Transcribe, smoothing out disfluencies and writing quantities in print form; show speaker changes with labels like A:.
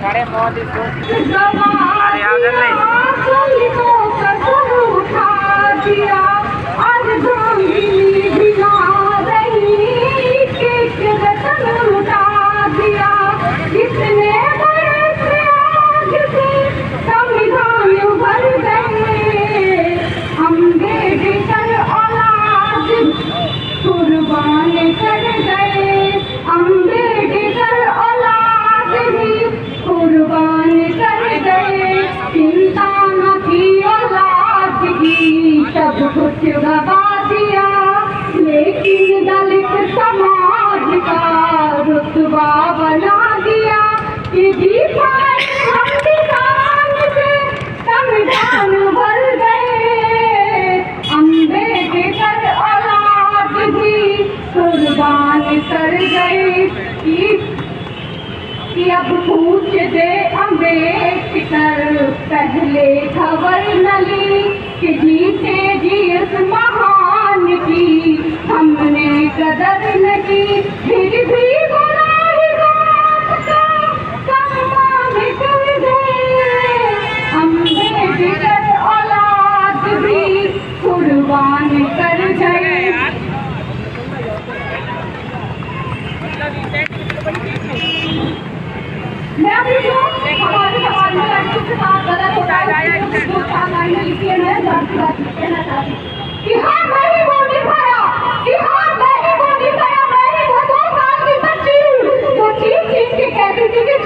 A: खड़े मोदी को अरे आ
B: कुर्बान कर गए अम्बेडकर औलाद भी कुर्बान कर गए चिंता न की औलाद की सब कुछ गवा दिया लेकिन दलित समाज का रुतबा बना दिया कि जी पाए हम किसान से संविधान भर गए अम्बेडकर कुर्बान कर गए कि अब पूछ दे अम्बेडकर पहले खबर नली कि जीते जी इस महान की हमने कदर नहीं फिर भी बुराई बात का सम्मान कर गए अम्बेडकर औलाद भी कुर्बान कर गए। मैं अपनी जो हमारे समाज में लड़कियों के साथ गलत होता है वो लाइन लिखी है कहना चाहती कि हाँ मैं ही वो दिखाया कि हाँ मैं ही वो दिखाया मैं ही वो 2 साल की बच्ची जो चीख चीख के कहती थी कि